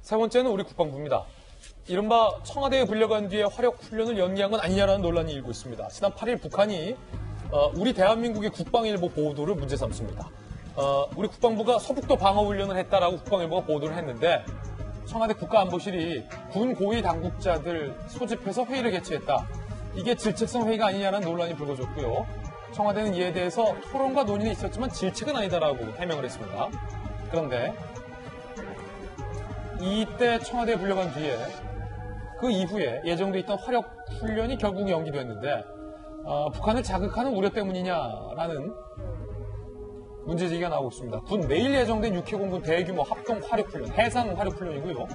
세 번째는 우리 국방부입니다. 이른바 청와대에 불려간 뒤에 화력 훈련을 연기한 건 아니냐라는 논란이 일고 있습니다. 지난 8일 북한이 우리 대한민국의 국방일보 보도를 문제 삼습니다. 우리 국방부가 서북도 방어훈련을 했다라고 국방일보가 보도를 했는데 청와대 국가안보실이 군 고위 당국자들 소집해서 회의를 개최했다. 이게 질책성 회의가 아니냐는 논란이 불거졌고요. 청와대는 이에 대해서 토론과 논의는 있었지만 질책은 아니다라고 해명을 했습니다. 그런데 이때 청와대에 불려간 뒤에 그 이후에 예정돼 있던 화력 훈련이 결국 연기됐는데 북한을 자극하는 우려 때문이냐라는 문제제기가 나오고 있습니다. 군 내일 예정된 육해공군 대규모 합동 화력훈련, 해상 화력훈련이고요.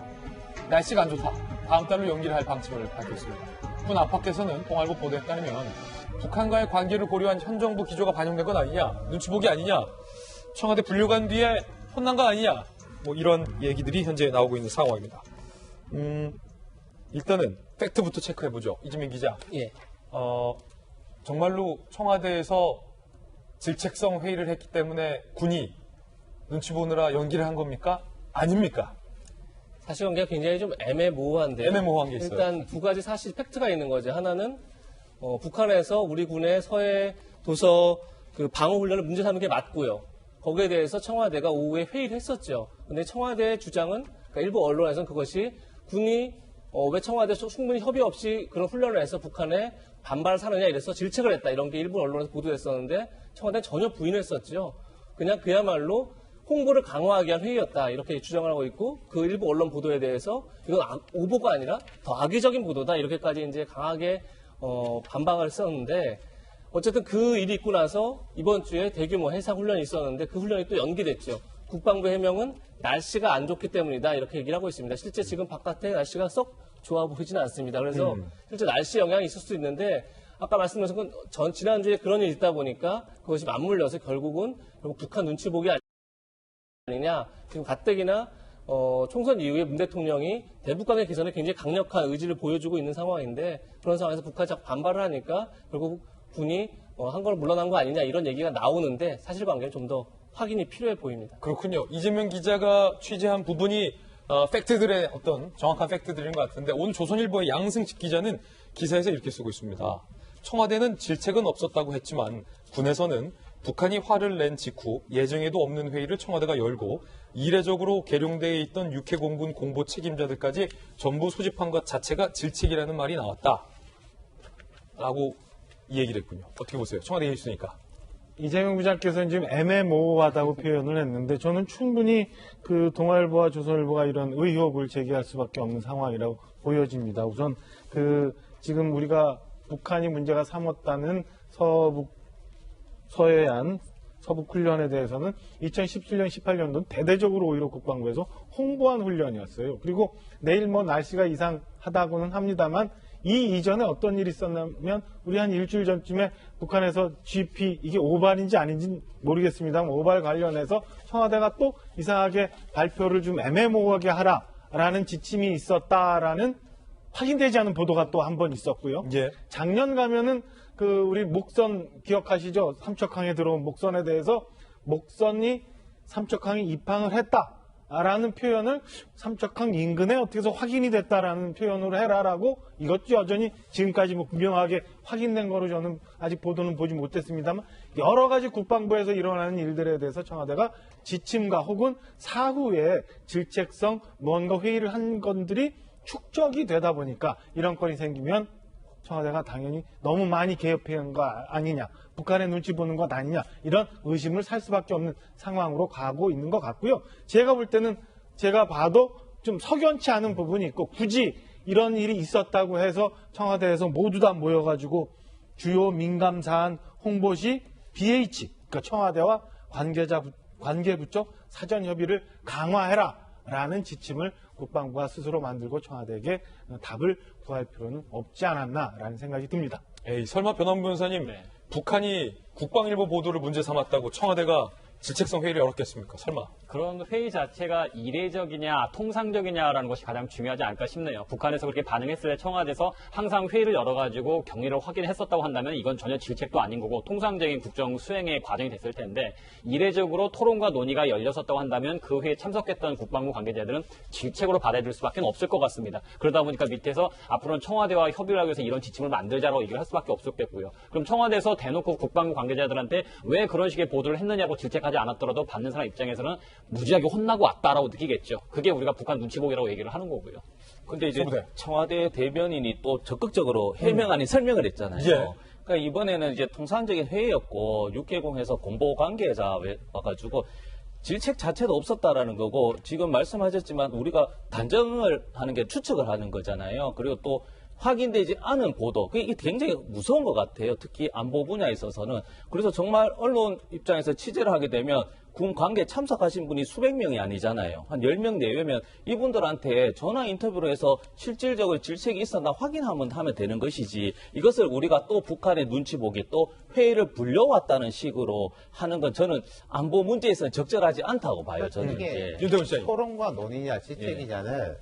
날씨가 안 좋다. 다음 달로 연기를 할 방침을 밝혔습니다. 군 안팎에서는 동아일보 보도에 따르면 북한과의 관계를 고려한 현 정부 기조가 반영된 건 아니냐, 눈치보기 아니냐, 청와대 불려간 뒤에 혼난 거 아니냐, 뭐 이런 얘기들이 현재 나오고 있는 상황입니다. 일단은 팩트부터 체크해보죠. 이재민 기자. 예. 정말로 청와대에서 질책성 회의를 했기 때문에 군이 눈치 보느라 연기를 한 겁니까? 아닙니까? 사실관계가 굉장히 좀 애매모호한데 애매모호한 게 있어요. 일단 두 가지 사실 팩트가 있는 거죠. 하나는 북한에서 우리 군의 서해 도서 그 방어 훈련을 문제 삼는 게 맞고요. 거기에 대해서 청와대가 오후에 회의를 했었죠. 근데 청와대의 주장은 그러니까 일부 언론에서는 그것이 군이 왜 청와대 충분히 협의 없이 그런 훈련을 해서 북한에 반발을 사느냐 이래서 질책을 했다. 이런 게 일부 언론에서 보도됐었는데 청와대는 전혀 부인했었죠. 그냥 그야말로 홍보를 강화하기 위한 회의였다. 이렇게 주장을 하고 있고 그 일부 언론 보도에 대해서 이건 오보가 아니라 더 악의적인 보도다. 이렇게까지 이제 강하게 반박을 했었는데 어쨌든 그 일이 있고 나서 이번 주에 대규모 해상 훈련이 있었는데 그 훈련이 또 연기됐죠. 국방부 해명은 날씨가 안 좋기 때문이다. 이렇게 얘기를 하고 있습니다. 실제 지금 바깥에 날씨가 썩 좋아 보이지는 않습니다. 그래서 실제 날씨 영향이 있을 수도 있는데 아까 말씀드린 건 지난주에 그런 일이 있다 보니까 그것이 맞물려서 결국 북한 눈치 보기 아니냐. 지금 가뜩이나 총선 이후에 문 대통령이 대북관계 개선에 굉장히 강력한 의지를 보여주고 있는 상황인데 그런 상황에서 북한이 자꾸 반발을 하니까 결국 군이 한 걸 물러난 거 아니냐 이런 얘기가 나오는데 사실관계는 좀 더 확인이 필요해 보입니다. 그렇군요. 이재명 기자가 취재한 부분이 팩트들의 어떤 정확한 팩트들인 것 같은데 오늘 조선일보의 양승식 기자는 기사에서 이렇게 쓰고 있습니다. 청와대는 질책은 없었다고 했지만 군에서는 북한이 화를 낸 직후 예정에도 없는 회의를 청와대가 열고 이례적으로 계룡대에 있던 육해공군 공보 책임자들까지 전부 소집한 것 자체가 질책이라는 말이 나왔다. 라고 이 얘기를 했군요. 어떻게 보세요? 청와대에 있으니까. 이재명 부장께서는 지금 애매모호하다고 표현을 했는데 저는 충분히 그 동아일보와 조선일보가 이런 의혹을 제기할 수밖에 없는 상황이라고 보여집니다. 우선 지금 우리가 북한이 문제가 삼았다는 서해안 서북 훈련에 대해서는 2017년, 18년도는 대대적으로 오히려 국방부에서 홍보한 훈련이었어요. 그리고 내일 날씨가 이상하다고는 합니다만 이 이전에 어떤 일이 있었냐면 우리 한 일주일 전쯤에 북한에서 GP 이게 오발인지 아닌지 모르겠습니다만 오발 관련해서 청와대가 또 이상하게 발표를 좀 애매모호하게 하라라는 지침이 있었다라는 확인되지 않은 보도가 또 한 번 있었고요. 예. 작년 가면은 우리 목선 기억하시죠? 삼척항에 들어온 목선에 대해서 목선이 삼척항에 입항을 했다라는 표현을 삼척항 인근에 어떻게 해서 확인이 됐다라는 표현으로 해라라고 이것도 여전히 지금까지 분명하게 확인된 거로 저는 아직 보도는 보지 못했습니다만 여러 가지 국방부에서 일어나는 일들에 대해서 청와대가 지침과 혹은 사후에 질책성 뭔가 회의를 한 것들이 축적이 되다 보니까 이런 건이 생기면 청와대가 당연히 너무 많이 개입한 거 아니냐, 북한의 눈치 보는 것 아니냐 이런 의심을 살 수밖에 없는 상황으로 가고 있는 것 같고요. 제가 볼 때는 제가 봐도 좀 석연치 않은 부분이 있고 굳이 이런 일이 있었다고 해서 청와대에서 모두 다 모여가지고 주요 민감 사안 홍보 시 BH, 그러니까 청와대와 관계부처 사전 협의를 강화해라라는 지침을 국방부가 스스로 만들고 청와대에게 답을 구할 필요는 없지 않았나라는 생각이 듭니다. 에이, 설마 변함부 변호사님, 북한이 국방일보 보도를 문제 삼았다고 청와대가 질책성 회의를 열었겠습니까? 설마. 그런 회의 자체가 이례적이냐 통상적이냐라는 것이 가장 중요하지 않을까 싶네요. 북한에서 그렇게 반응했을 때 청와대에서 항상 회의를 열어가지고 경위를 확인했었다고 한다면 이건 전혀 질책도 아닌 거고 통상적인 국정 수행의 과정이 됐을 텐데 이례적으로 토론과 논의가 열렸었다고 한다면 그 회의에 참석했던 국방부 관계자들은 질책으로 받아들일 수밖에 없을 것 같습니다. 그러다 보니까 밑에서 앞으로는 청와대와 협의를 하기 위해서 이런 지침을 만들자라고 얘기를 할 수밖에 없었겠고요. 그럼 청와대에서 대놓고 국방부 관계자들한테 왜 그런 식의 보도를 했느냐고 질책하지 않았더라도 받는 사람 입장에서는 무지하게 혼나고 왔다라고 느끼겠죠. 그게 우리가 북한 눈치 보기라고 얘기를 하는 거고요. 근데 이제 소부대. 청와대 대변인이 또 적극적으로 해명 아닌 설명을 했잖아요. 예. 그러니까 이번에는 이제 통상적인 회의였고 육해공에서 공보 관계자 와가지고 질책 자체도 없었다라는 거고 지금 말씀하셨지만 우리가 단정을 하는 게 추측을 하는 거잖아요. 그리고 또 확인되지 않은 보도, 그게 굉장히 무서운 것 같아요. 특히 안보 분야에 있어서는. 그래서 정말 언론 입장에서 취재를 하게 되면 군 관계 참석하신 분이 수백 명이 아니잖아요. 한 10명 내외면 이분들한테 전화 인터뷰로 해서 실질적으로 질책이 있었나 확인하면 하면 되는 것이지 이것을 우리가 또 북한의 눈치 보기 또 회의를 불려왔다는 식으로 하는 건 저는 안보 문제에서는 적절하지 않다고 봐요. 저는. 이게 예. 윤대원 시장님. 토론과 논의냐 질책이냐는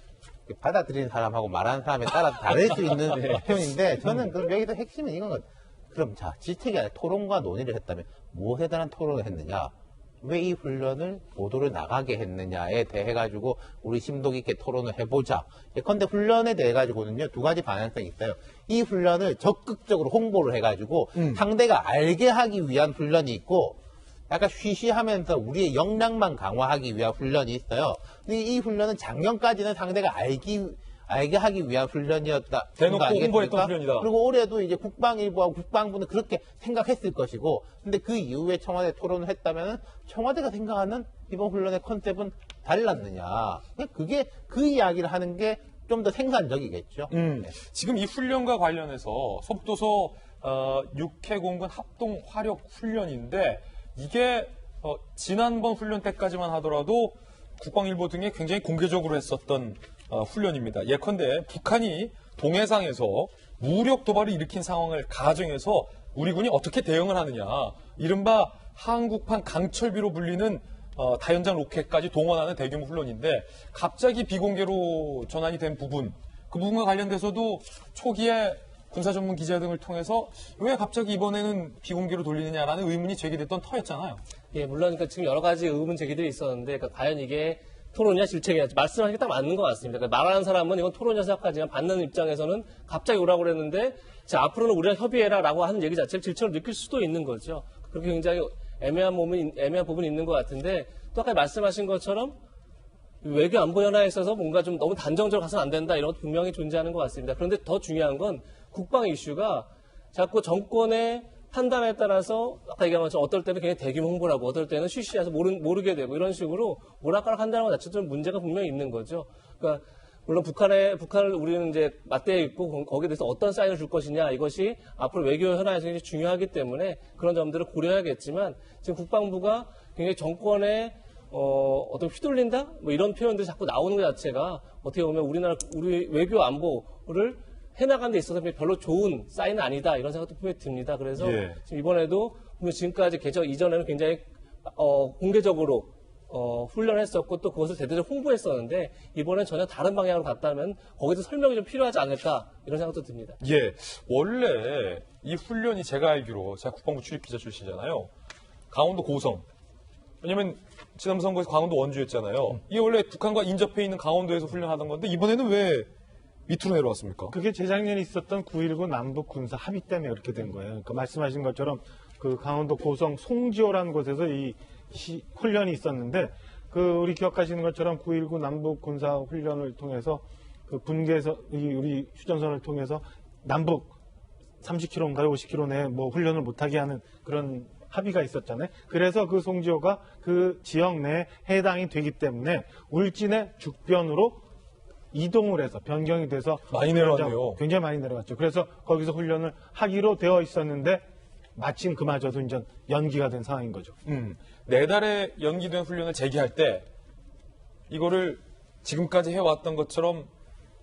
받아들이는 사람하고 말하는 사람에 따라 다를 수 있는 표현인데 저는 그럼 여기서 핵심은 이건 것. 그럼 자 질책이 아니라 토론과 논의를 했다면 무엇에 대한 토론을 했느냐? 왜 이 훈련을 보도를 나가게 했느냐에 대해 가지고 우리 심도 깊게 토론을 해보자. 예컨대 훈련에 대해 가지고는요 두 가지 방향성이 있어요. 이 훈련을 적극적으로 홍보를 해가지고 상대가 알게 하기 위한 훈련이 있고 약간 쉬쉬하면서 우리의 역량만 강화하기 위한 훈련이 있어요. 근데 이 훈련은 작년까지는 상대가 알게 하기 위한 훈련이었다. 대놓고 아니겠습니까? 홍보했던 훈련이다. 그리고 올해도 이제 국방일부와 국방부는 그렇게 생각했을 것이고, 근데 그 이후에 청와대 토론을 했다면 청와대가 생각하는 이번 훈련의 컨셉은 달랐느냐. 그냥 그게 그 이야기를 하는 게 좀 더 생산적이겠죠. 네. 지금 이 훈련과 관련해서 속도서 6회 공군 합동 화력 훈련인데 이게 지난번 훈련 때까지만 하더라도 국방일보 등에 굉장히 공개적으로 했었던 훈련입니다. 예컨대 북한이 동해상에서 무력 도발을 일으킨 상황을 가정해서 우리 군이 어떻게 대응을 하느냐. 이른바 한국판 강철비로 불리는 다연장 로켓까지 동원하는 대규모 훈련인데 갑자기 비공개로 전환이 된 부분, 그 부분과 관련돼서도 초기에 군사 전문 기자 등을 통해서 왜 갑자기 이번에는 비공개로 돌리느냐라는 의문이 제기됐던 터였잖아요. 예, 물론 그러니까 지금 여러 가지 의문 제기들이 있었는데 그러니까 과연 이게 토론이냐 질책이냐 말씀하신 게 딱 맞는 것 같습니다. 그러니까 말하는 사람은 이건 토론이라 생각하지만 받는 입장에서는 갑자기 오라고 그랬는데 자, 앞으로는 우리랑 협의해라라고 하는 얘기 자체를 질책으로 느낄 수도 있는 거죠. 그렇게 굉장히 애매한 부분이 있는 것 같은데 또 아까 말씀하신 것처럼 외교 안보 연화에 있어서 뭔가 좀 너무 단정적으로 가서는 안 된다 이런 것도 분명히 존재하는 것 같습니다. 그런데 더 중요한 건 국방 이슈가 자꾸 정권의 판단에 따라서 아까 얘기한 것처럼 어떨 때는 그냥 대규모 홍보를 하고 어떨 때는 쉬쉬해서 모르게 되고 이런 식으로 오락가락 한다는 것 자체도 문제가 분명히 있는 거죠. 그러니까 물론 북한을 우리는 이제 맞대에 있고 거기에 대해서 어떤 사인을 줄 것이냐 이것이 앞으로 외교 현안에서 굉장히 중요하기 때문에 그런 점들을 고려해야겠지만 지금 국방부가 굉장히 정권에 어떤 휘둘린다? 뭐 이런 표현들이 자꾸 나오는 것 자체가 어떻게 보면 우리 외교 안보를 해나가는 데 있어서 별로 좋은 사인은 아니다. 이런 생각도 분명히 듭니다. 그래서 예. 지금 이번에도 지금까지 이전에는 굉장히 공개적으로 훈련했었고 또 그것을 대대적으로 홍보했었는데 이번엔 전혀 다른 방향으로 갔다면 거기서 설명이 좀 필요하지 않을까 이런 생각도 듭니다. 예, 원래 이 훈련이 제가 알기로 제가 국방부 출입기자 출신이잖아요. 강원도 고성. 왜냐면 지난 선거에서 강원도 원주였잖아요. 이게 원래 북한과 인접해 있는 강원도에서 훈련하던 건데 이번에는 왜 밑으로 내려왔습니까? 그게 재작년에 있었던 9.19 남북 군사 합의 때문에 그렇게 된 거예요. 그러니까 말씀하신 것처럼 그 강원도 고성 송지호라는 곳에서 이 훈련이 있었는데 우리 기억하시는 것처럼 9.19 남북 군사 훈련을 통해서 그 분계에서 우리 휴전선을 통해서 남북 30km인가요? 50km 내에 뭐 훈련을 못하게 하는 그런 합의가 있었잖아요. 그래서 그 송지호가 그 지역 내에 해당이 되기 때문에 울진의 죽변으로 이동을 해서 변경이 돼서 많이 내려왔네요. 굉장히 많이 내려갔죠. 그래서 거기서 훈련을 하기로 되어 있었는데 마침 그마저도 이제 연기가 된 상황인 거죠. 4달에 연기된 훈련을 재개할 때 이거를 지금까지 해왔던 것처럼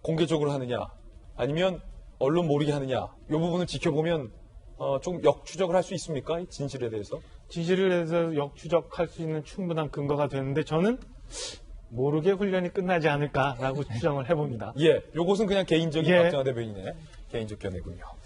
공개적으로 하느냐 아니면 언론 모르게 하느냐 이 부분을 지켜보면 좀 역추적을 할 수 있습니까? 이 진실에 대해서? 진실을 해서 역추적할 수 있는 충분한 근거가 되는데 저는 모르게 훈련이 끝나지 않을까라고 추정을 해봅니다. 예, 요것은 그냥 개인적인 예. 박정화 대변인의 개인적 견해군요.